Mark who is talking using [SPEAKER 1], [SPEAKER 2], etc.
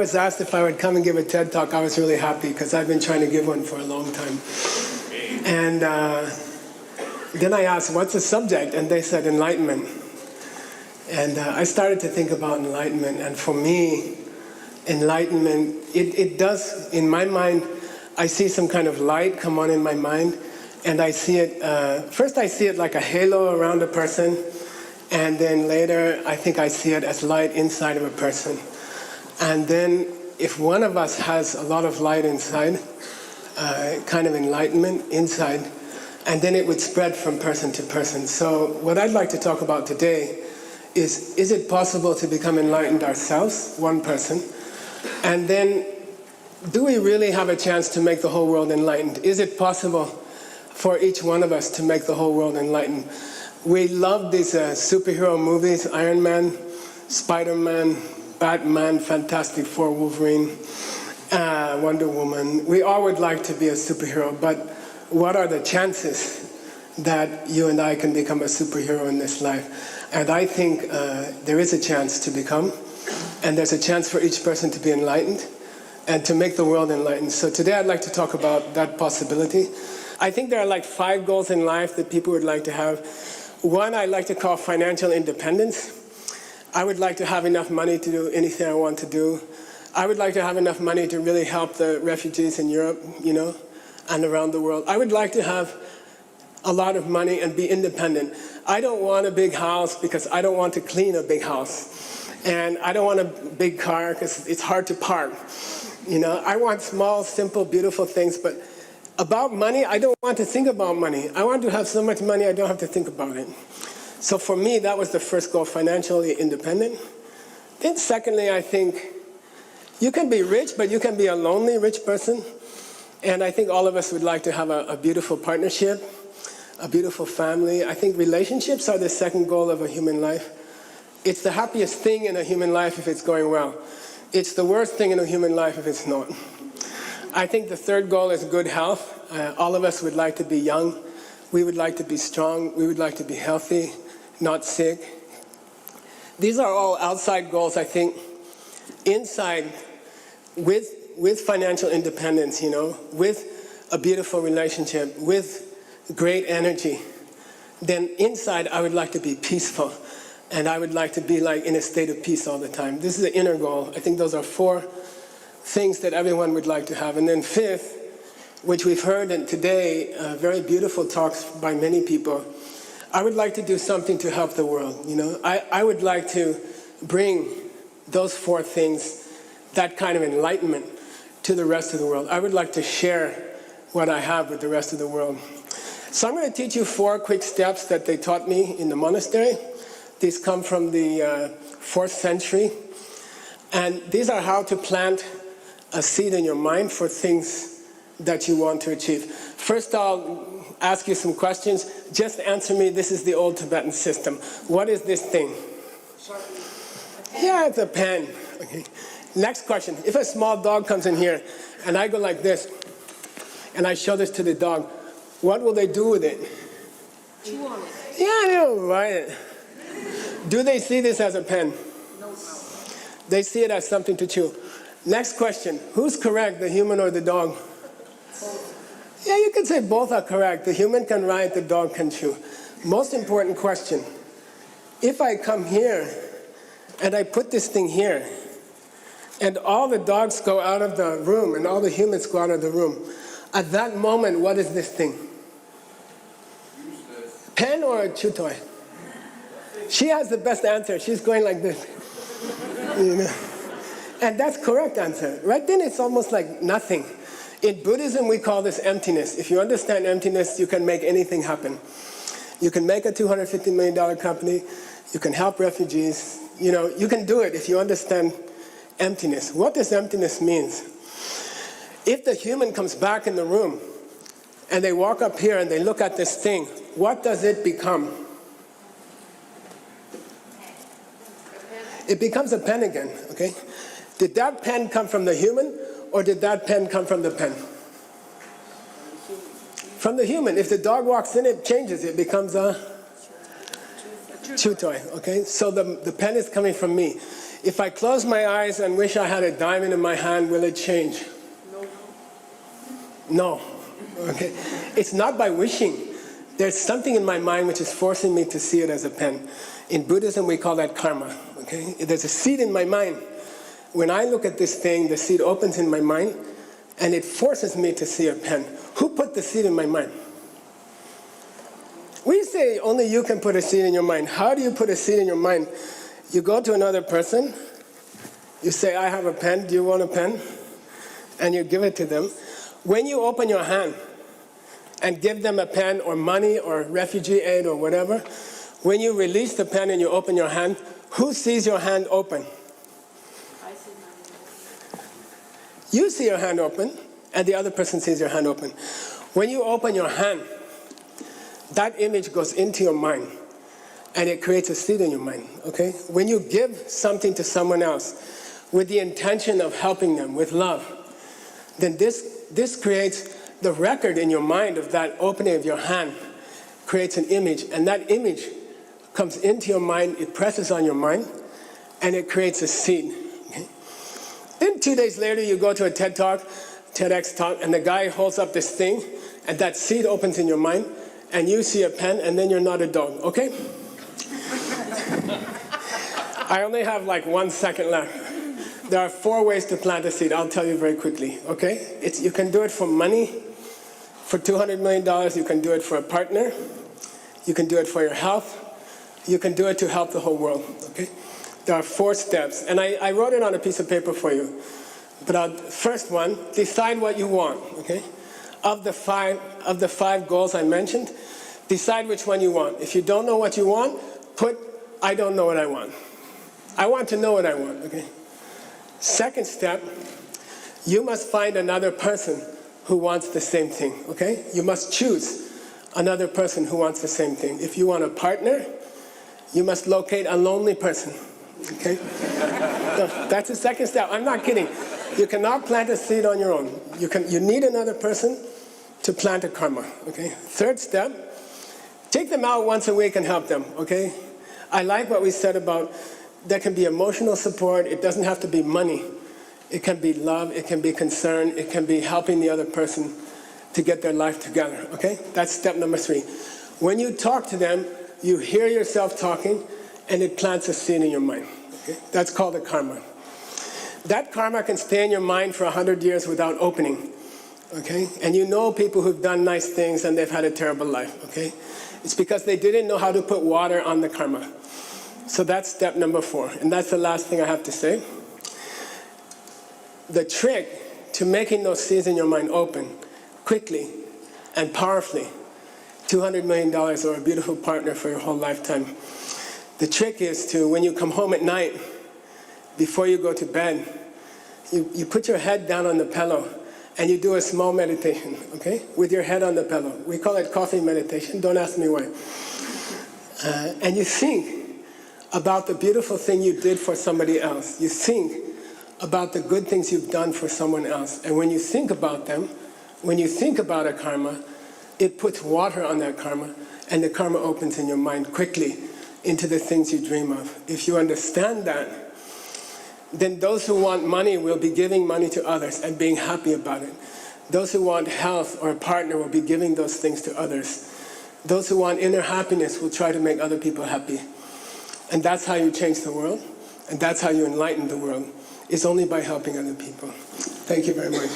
[SPEAKER 1] was asked if I would come and give a TED Talk, I was really happy because I've been trying to give one for a long time. And then I asked, what's the subject? And they said enlightenment. And I started to think about enlightenment. And for me, enlightenment, it does, in my mind, I see some kind of light come on in my mind. And I see it, first I see it like a halo around a person. And then later, I think I see it as light inside of a person. And then if one of us has a lot of light inside, kind of enlightenment inside, and then it would spread from person to person. So what I'd like to talk about today is it possible to become enlightened ourselves, one person? And then, do we really have a chance to make the whole world enlightened? Is it possible for each one of us to make the whole world enlightened? We love these superhero movies, Iron Man, Spider-Man, Batman, Fantastic Four, Wolverine, Wonder Woman. We all would like to be a superhero, but what are the chances that you and I can become a superhero in this life? And I think there is a chance to become, and there's a chance for each person to be enlightened and to make the world enlightened. So today I'd like to talk about that possibility. I think there are like 5 goals in life that people would like to have. One I like to call financial independence. I would like to have enough money to do anything I want to do. I would like to have enough money to really help the refugees in Europe, and around the world. I would like to have a lot of money and be independent. I don't want a big house because I don't want to clean a big house. And I don't want a big car because it's hard to park. I want small, simple, beautiful things, but about money, I don't want to think about money. I want to have so much money I don't have to think about it. So for me, that was the first goal, financially independent. Then secondly, I think you can be rich, but you can be a lonely rich person. And I think all of us would like to have a beautiful partnership, a beautiful family. I think relationships are the second goal of a human life. It's the happiest thing in a human life if it's going well. It's the worst thing in a human life if it's not. I think the third goal is good health. All of us would like to be young. We would like to be strong. We would like to be healthy, not sick. These are all outside goals, I think. Inside, with financial independence, with a beautiful relationship, with great energy, then inside I would like to be peaceful. And I would like to be like in a state of peace all the time. This is the inner goal. I think those are 4 things that everyone would like to have. And then 5th, which we've heard today, very beautiful talks by many people, I would like to do something to help the world. I would like to bring those 4 things, that kind of enlightenment, to the rest of the world. I would like to share what I have with the rest of the world. So I'm going to teach you 4 quick steps that they taught me in the monastery. These come from the 4th century. And these are how to plant a seed in your mind for things that you want to achieve. First, I'll ask you some questions. Just answer me. This is the old Tibetan system. What is this thing? Yeah, it's a pen. Okay. Next question. If a small dog comes in here and I go like this and I show this to the dog, what will they do with it?
[SPEAKER 2] Chew on it.
[SPEAKER 1] Yeah, they'll bite it. Do they see this as a pen?
[SPEAKER 2] No.
[SPEAKER 1] They see it as something to chew. Next question. Who's correct, the human or the dog? Yeah, you could say both are correct. The human can write, the dog can chew. Most important question. If I come here and I put this thing here, and all the dogs go out of the room and all the humans go out of the room, at that moment, what is this thing? Pen or a chew toy? She has the best answer. She's going like this. And that's correct answer. Right then it's almost like nothing. In Buddhism, we call this emptiness. If you understand emptiness, you can make anything happen. You can make a $250 million company. You can help refugees. You can do it if you understand emptiness. What does emptiness mean? If the human comes back in the room and they walk up here and they look at this thing, what does it become? It becomes a pen again, okay? Did that pen come from the human, or did that pen come from the pen? From the human. If the dog walks in, it changes. It becomes a Chew toy, okay? So the pen is coming from me. If I close my eyes and wish I had a diamond in my hand, will it change? No. Okay? It's not by wishing. There's something in my mind which is forcing me to see it as a pen. In Buddhism, we call that karma, okay? There's a seed in my mind. When I look at this thing, the seed opens in my mind, and it forces me to see a pen. Who put the seed in my mind? We say only you can put a seed in your mind. How do you put a seed in your mind? You go to another person, you say, I have a pen, do you want a pen? And you give it to them. When you open your hand and give them a pen or money or refugee aid or whatever, when you release the pen and you open your hand, who sees your hand open? You see your hand open, and the other person sees your hand open. When you open your hand, that image goes into your mind, and it creates a seed in your mind, okay? When you give something to someone else with the intention of helping them, with love, then this creates the record in your mind of that opening of your hand, creates an image, and that image comes into your mind, it presses on your mind, and it creates a seed. Okay? Then 2 days later, you go to a TED Talk, TEDx talk, and the guy holds up this thing, and that seed opens in your mind, and you see a pen, and then you're not a dog, okay? I only have like 1 second left. There are 4 ways to plant a seed. I'll tell you very quickly, okay? You can do it for money. For $200 million, you can do it for a partner. You can do it for your health. You can do it to help the whole world, okay? There are 4 steps, and I wrote it on a piece of paper for you. But first one, decide what you want, okay? Of the five goals I mentioned, decide which one you want. If you don't know what you want, put, I don't know what I want. I want to know what I want, okay? Second step, you must find another person who wants the same thing, okay? You must choose another person who wants the same thing. If you want a partner, you must locate a lonely person, okay? No, that's the second step. I'm not kidding. You cannot plant a seed on your own. You need another person to plant a karma, okay? Third step, take them out once a week and help them, okay? I like what we said about there can be emotional support. It doesn't have to be money. It can be love. It can be concern. It can be helping the other person to get their life together, okay? That's step number 3. When you talk to them, you hear yourself talking, and it plants a seed in your mind, okay? That's called a karma. That karma can stay in your mind for 100 years without opening, okay? And you know people who've done nice things and they've had a terrible life, okay? It's because they didn't know how to put water on the karma. So that's step number 4, and that's the last thing I have to say. The trick to making those seeds in your mind open quickly and powerfully, $200 million or a beautiful partner for your whole lifetime. The trick is to, when you come home at night, before you go to bed, you put your head down on the pillow and you do a small meditation, okay? With your head on the pillow. We call it coffee meditation. Don't ask me why. And you think about the beautiful thing you did for somebody else. You think about the good things you've done for someone else. And when you think about them, when you think about a karma, it puts water on that karma, and the karma opens in your mind quickly into the things you dream of. If you understand that, then those who want money will be giving money to others and being happy about it. Those who want health or a partner will be giving those things to others. Those who want inner happiness will try to make other people happy. And that's how you change the world, and that's how you enlighten the world. It's only by helping other people. Thank you very much.